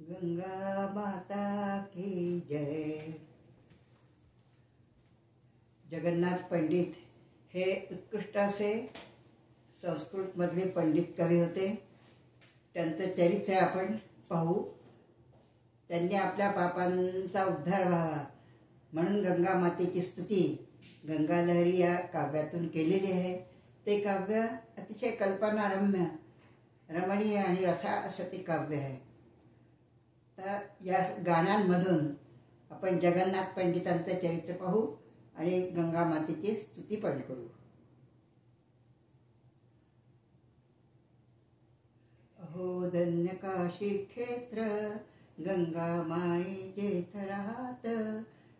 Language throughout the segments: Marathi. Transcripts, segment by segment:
गंगा माता की जय। जगन्नाथ पंडित हे उत्कृष्ट असे संस्कृतमधले पंडित कवी होते। त्यांचं चरित्र आपण पाहू। त्यांनी आपल्या पापांचा उद्धार व्हावा म्हणून गंगा मातेची स्तुती गंगा लहरी या काव्यातून केलेली आहे। ते काव्य अतिशय कल्पनारम्य, रमणीय आणि रसा असं ते काव्य आहे। तर या गाण्यांमधून आपण जगन्नाथ पंडितांचं चरित्र पाहू आणि गंगा मातेची स्तुती पण करू। अहो धन्य काशी क्षेत्र गंगा माई जेथ राहत,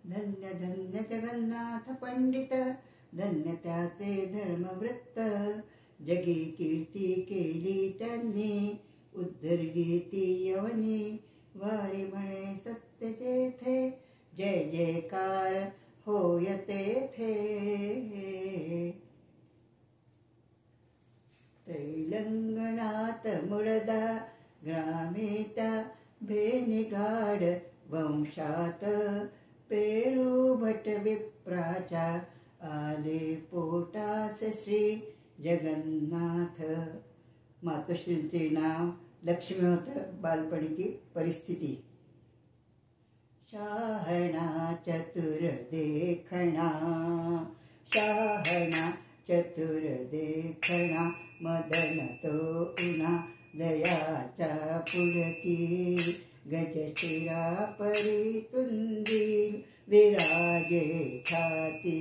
धन्य धन्य जगन्नाथ पंडित धन्य त्याचे धर्मवृत्त। जगी कीर्ती केली त्यांनी उद्धरली ती यवनी, वारी म्हणे सत्य जेथे जय जयकार होय तेथे। तैलंगणात मुळदा ग्रामे त्या भेनिगाड वंशात, पेरू भट विप्राच्या आले पोटास श्री जगन्नाथ। मातोश्रींचे नाव लक्ष्मी होतं। बालपणीची परिस्थिती। शहाणा चतुर देखणा, शहाणा चतुर देखणा, मदन तो उना दयाच्या पुढती। गजशिरा परी तुंदी विराजे छाती,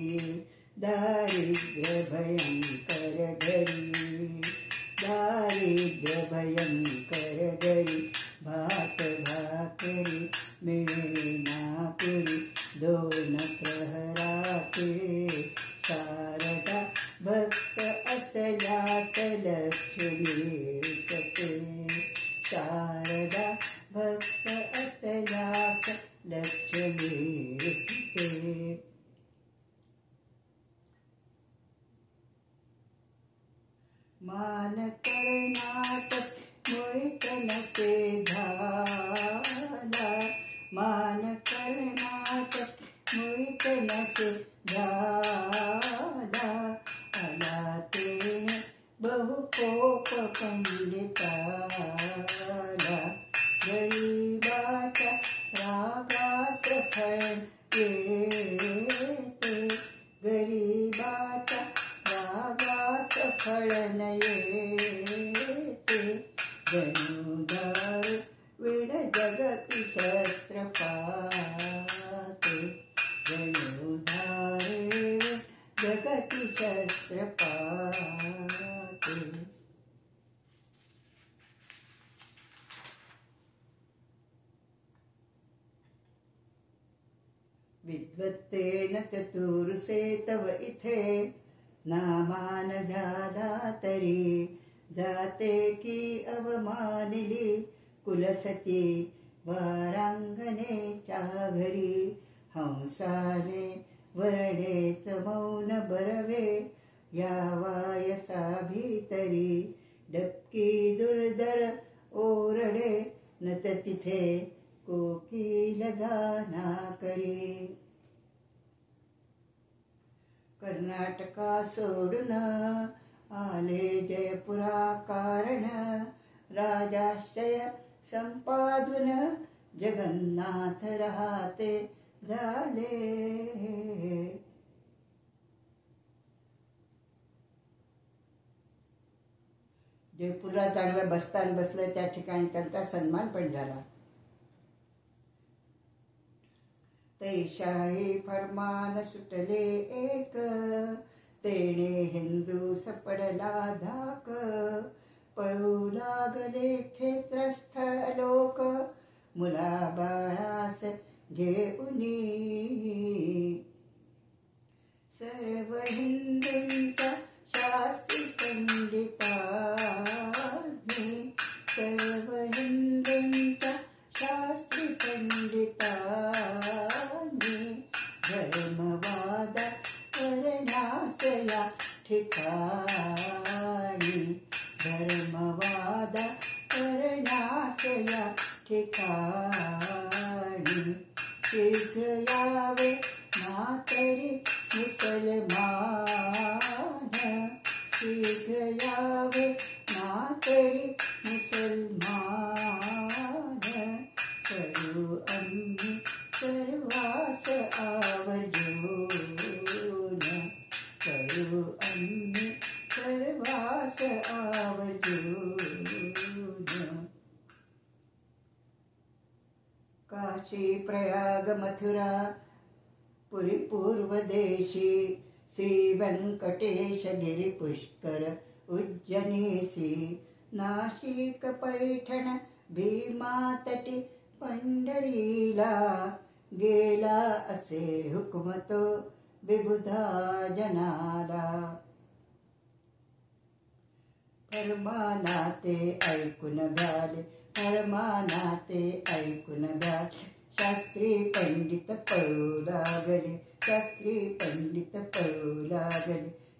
दारिद्र्य भयंकर घरी, दारिद्र्य भयंकर घरी। भात भाकरी मिळेना पुरी, दोन प्रहराते शारदा भक्त असल्यास लक्ष्मी सते। शारदा भक्त असल्यास लक्ष्मी सते। मान कर्णाटक मुळीत नसे झाला, मान कर्णाटक मुळीत नसे झाला। आला तेने बहुकोप पंडिताला, गरीबाच्या रागास फळ येते, गरीबाच्या रागास फळ न येते। जनुधार विड जगती शस्त्र पाते, जनुधार जगती शस्त्र पाते। विद्वत्तेन चतुर्से तव इथे नामान झाला तरी, जाते की अवमानिली कुलसती वारांगणेच्या घरी। हंसाने वर्णेच मौन बरवे या वायसा भीतरी, डबकी दुर्धर ओरडे नत तिथे कोकिल गाना करी। कर्नाटका सोडून आले जयपुरा कारण, राजाश्रय संपादून जगन्नाथ राहते झाले। जयपूरला चांगलं बसतान बसलं, त्या ठिकाणी त्यांचा सन्मान पण झाला। तैशाही फरमान सुटले एक, तेणे हिंदू सपडला धाक। पळू लागले क्षेत्रस्थ लोक मुला बाळास घेऊनी। सर्व हिंदूंचा शास्त्री पंडितांनी, सर्व हिंदूंचा शास्त्री पंडितांनी। धर्मवाद करण्यास या ठिकाणी, धर्मवाद करण्यास या ठिकाणी शीघ्र यावे मातरी मुसलमान शीघ्र यावे मातरी मुसलमान करू आम्ही सर्वास आवर्जून करू आम्ही सर्वास आवर्जून काशी प्रयाग मथुरा पुरी पूर्वदेशी श्री व्यंकटेश गिरी पुष्कर उज्जनीसी नाशिक पैठण भीमातटी पंढरीला गेला असे हुकमतो विबुधा जनाला फरमानाते ऐकून भ्याले फरमानाते ऐकून भ्याले शास्त्री पंडित पळू लागले शास्त्री पंडित पळू लागले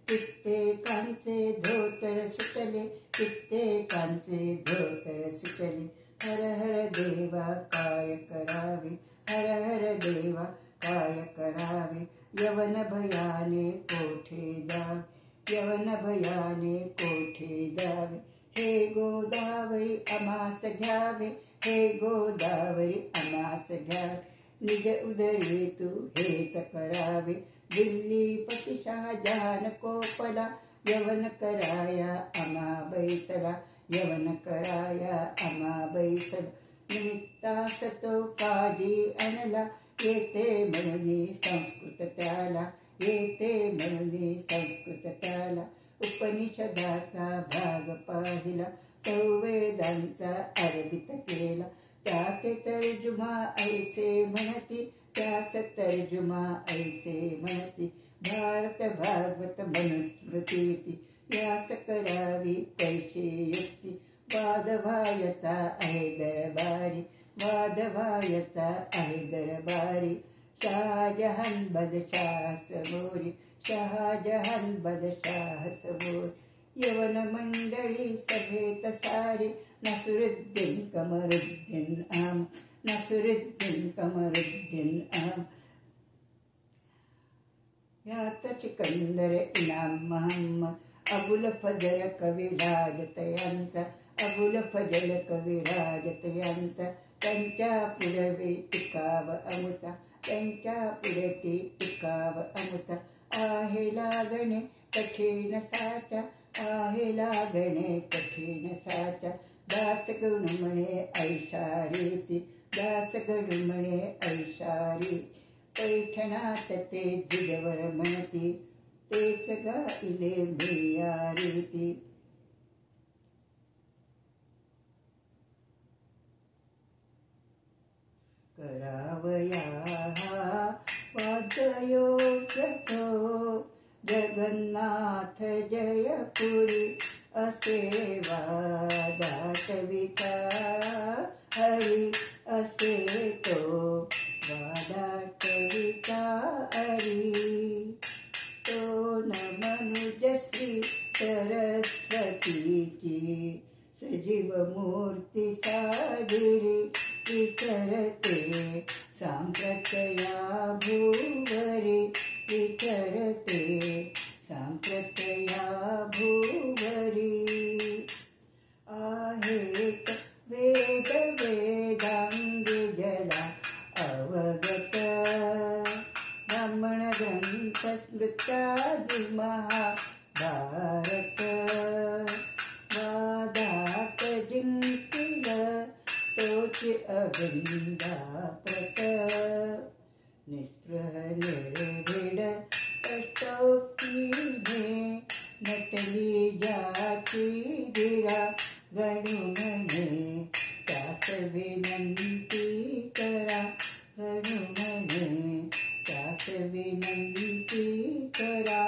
कित्येकांचे धोतर सुटले कित्येकांचे धोतर सुटले हर हर देवा काय करावे हर हर देवा काय करावे यवन भयाने कोठे जावे यवन भयाने कोठे जावे हे गोदावरी अमास घ्यावे हे गोदावरी अमास घ्यावे निज उदरी तू हेच करावे दिल्ली पती शहाजहान कोपला यवन कराया अमा बैसला यवन कराया अमा बैसला निमित्तास तो काजी आणला येते म्हणून संस्कृत त्याला येते म्हणून संस्कृत त्याला उपनिषदाचा भाग पाहिला वेदांचा अरबित केला त्याचे तर्जुमा ऐसे म्हणती त्यास तर्जुमा ऐसे म्हणती भारत भागवत मनुस्मृती यास करावी पैसे युक्ती वादभायता आहे दरबारी वादभायता आहे दरबारी शहाजहान बदशाह समोरी शहाजहान बदशाह समोर यवन मंडळी सभेत सारी नसरुद्दीन कमरुद्दीन आम नसरुद्दीन कमरुद्दीन आम यात सिकंदर इनाम महम्मद अबुल फजल कविराज तयांचा अबुल फजल कविराज तयांचा त्यांच्या पुढे टिकाव अमुता त्यांच्या पुढे ती टिकाव अमुता आहे लागणे कठीण साचा आहे लागणे कठीण साचा दास गण म्हणे ऐशारी ती दास गण म्हणे ऐशारी पैठणात ते जिजवर म्हणती तेच गाईले भियारी ती करावया वादयोग्य तो जगन्नाथ जयपुरी असे वादाटविका हरी असे तो वादाटविका हरी तो न मनुजश्री सरस्वतीची सजीव मूर्ती साजिरी विचरते सांप्रतया भूवरी विचरते सांप्रतया भूवरी आहेत वेद वेदांगी जला अवगत ब्राह्मण ग्रंथ स्मृत्यादि महाभारत वादात जिंकिल तोची अभिंदा प्रत निस्पृह निर्भीड कष्टोक्तीने नटली जाती गिरा गणू म्हणे त्यास विनंती करा गणू म्हणे त्यास विनंती करा.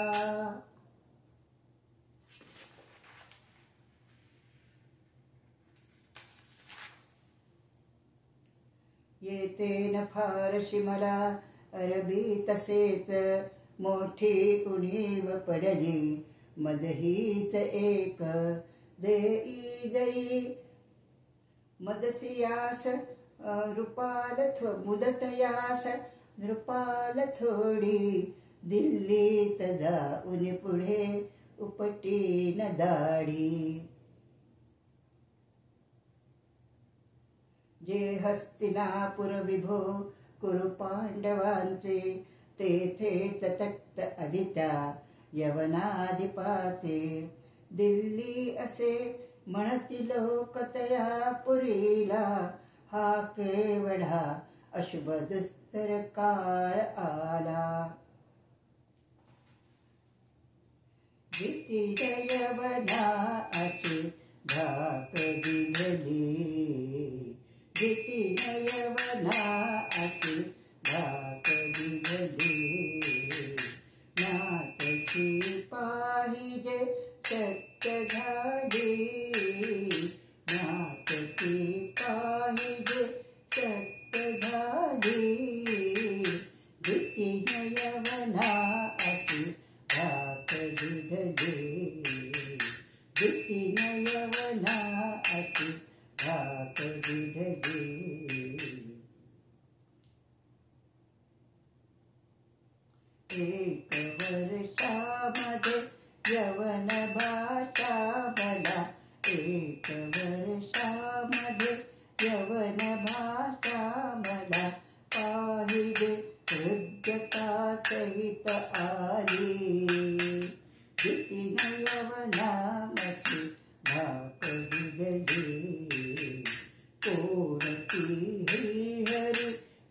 येते न फारशी मला अरबी तसेच मोठी उणीव पडली मदहीच एक देई जरी मदसियास मुदतयास नृपाल थोडी दिल्लीत जाऊन पुढे उपटीन दाढी. जे हस्तिनापुर विभो कुरु पांडवांचे तेथेच तक्त अधित्या यवनाधिपाचे. दिल्ली असे म्हणती लोक तया पुरीला हा केवढा अशुभ दुस्तर काळ आला. भीतीच्या यवना अशी धाक दिघली भीतीच्या यवना अशी धाक दिघली. नाटकी पाहिजे सत्य झाली नाटकी पाहिजे सत्य झाली. भीतीच्या यवना अशी धाक दिघली भीतीच्या यवना अशी धाक दिघली. एक वर्षामध्ये यवन भाषा मला एक वर्षामध्ये यवन भाषा मला पाहिजे हृदयता सहित आली. भीतीने यवनामध्ये धाक दिघली. कोणतीही हरी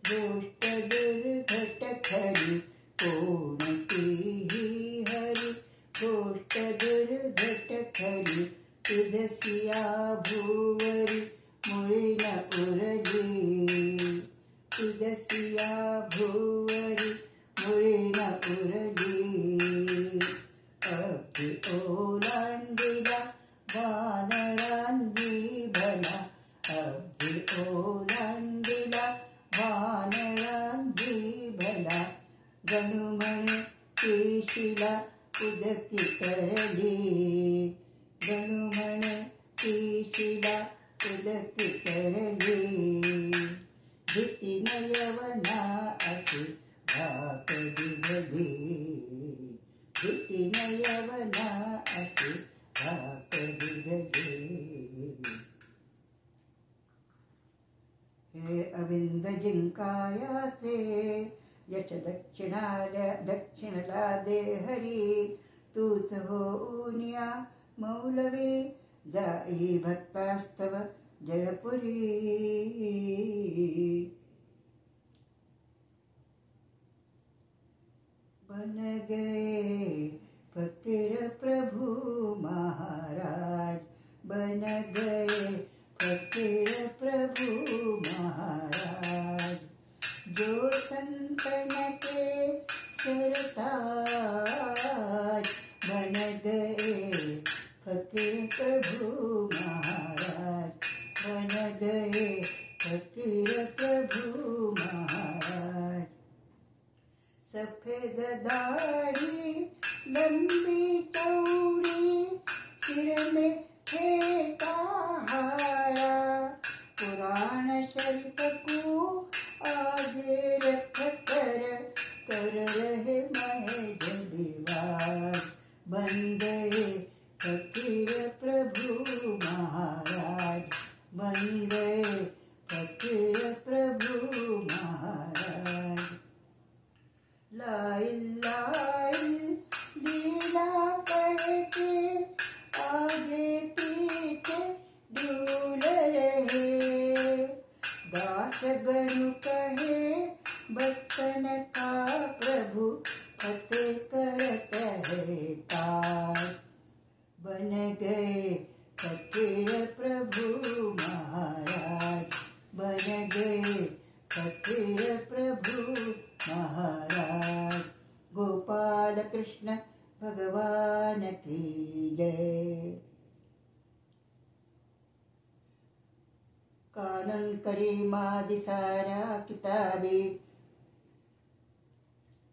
गोष्ट दुर्घट खरी कोणतीही हरी गोष्ट दुर्घट खरी. तुझसिया भुवरी मुळी न उरली तुझसिया भुवरी मुळी न उरली. अगदी ओलांडीला वानरांनी भला अगदी ओलांडीला वानरांनी भला. गणू म्हणे केशीला उदकी तरली गणू म्हणे केशीला उदकी तरली. भीतीने यवना अशी धाक दिघली भीतीने यवना अशी धाक दिघली. हे अविंद जिंकायाचे यश दक्षिणला दे हरी. तूच होऊनिया मौलवी जाई भक्तास्तव जयपुरी. बन गए फकीर प्रभु महाराज बन गए फकीर प्रभु महाराज. जो संतन के सरताज बन गए फकीर प्रभु महाराज बन गए फकीर प्रभु महाराज. सफेद दाढ़ी लंबी चौड़ी सिर में फेंका हारा. कुरान शरीफ को आगे रख कर रहे महज दीवार. बन गए फकीर प्रभु महाराज बन गए फकीर प्रभु महाराज. लाई लाई लीला करके आगे पीछे डूल रहे. दास गणु कहे बचन का प्रभु फतेह करत है ताज. बन गए फकीर प्रभु महाराज बन गए फकीर प्रभु महाराज. गोपाल कृष्ण भगवान की जय. कानून करीमादि सारा किताबी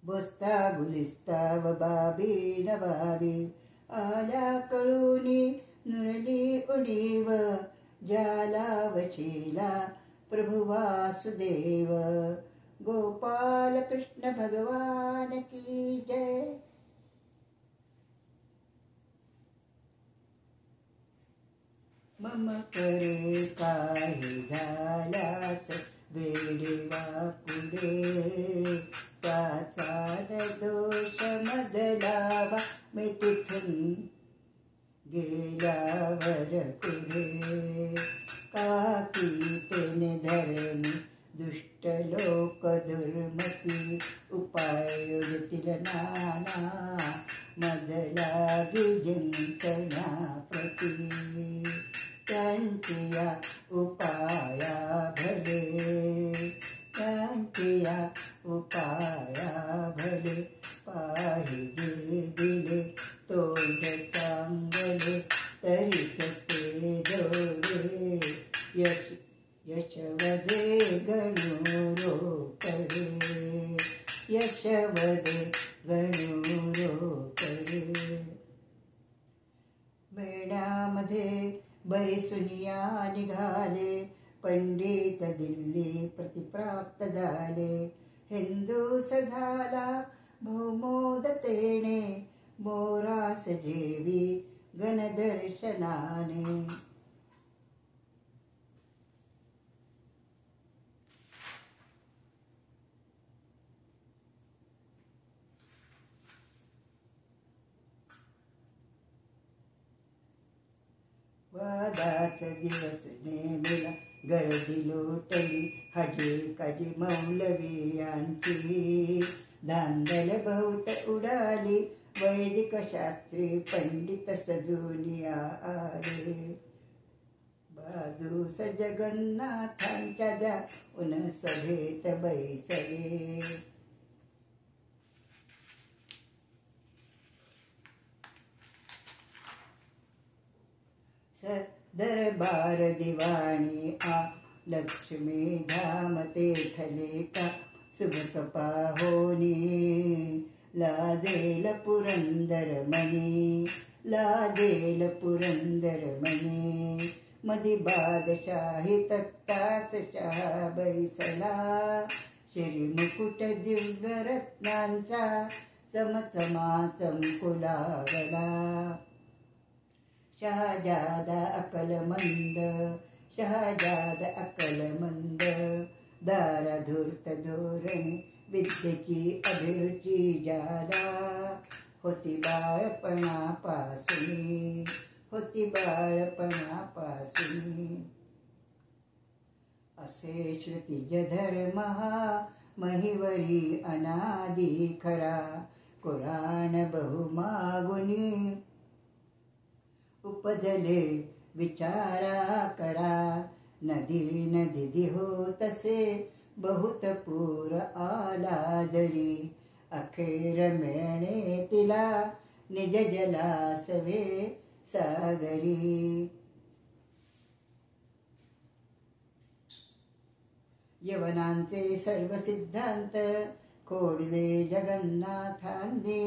बसता गुलिस्ता व बाबी नवाबी. आल्या कळूनी नुरली उडीव ज्याला वशिला प्रभु वासुदेव। गोपाल कृष्ण भगवान की जय। मम करे काही झाल्यास वेडी वाकुडे, त्याचा न दोष मधलावा मी तिथून गेल्यावर पुढे। काकी तेने धरणी दुष्ट लोक दुर्मती, उपाय योजतील नाना मधलागी जिंकण्याप्रती। त्यांची या उपाया भले, त्यांची या उपाया भले, पाहिजे दिले तोंड चांगले, तरी ते जोडे यशवदे गणू रोकडे, यशवदे गणू रोकडे। मेळ्यामध्ये बैसुनिया निघाले, पंडित दिल्ली प्रतिप्राप्त झाले। हिंदूस झाला बहुमोदतेने, मोरास जेवी गणदर्शनाने। वादाच दिवस नेमिला गर्दी लोटली, हजे काजी मौलवी यांची। धांदल बहुत उडाली, वैदिक शास्त्री पंडित सजून आले। बाजूस जगन्नाथांच्या जाऊन सभेत बैसले। दरबार दिवाणी आ लक्ष्मी धाम तेथले का, सुबक पाहोनी लादेल पुरंदर मणी, लादेल पुरंदर मणी। मधी बादशाही तत्तास शहा बैसला, श्री मुकुट दिव्य रत्नांचा चमचमा चमकू लागला। शहाजादा अकलमंद, शहाजादा अकलमंद, दाराधूर्त धोरणे विद्येची अभिरुची ज्याला। होती बाळपणापासून, होती बाळपणापासून। असे श्रुतिज धर्म हा महिवरी अनादी खरा, कुराण बहुमागुनी उपजले विचारा करा। नदी नदी हो तसे बहुत पूर आला जरी, अखेर मिळणे तिला निज जलासवे सागरी। यवनांचे सर्व सिद्धांत खोडले जगन्नाथांनी।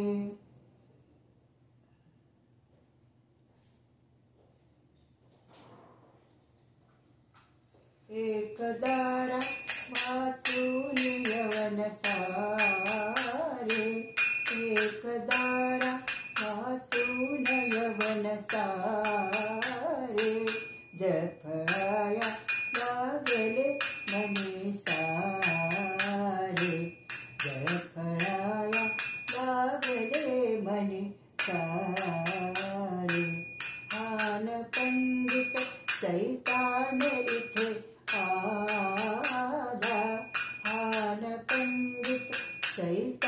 एक दारा वाचून यवन सारे, एक दारा वाचून यवन सारे। जळफळाया लागले मनी सारे, जळफळाया लागले मनी सारे। हान पंडित सैतान इथे आला, हान पंडित सैतान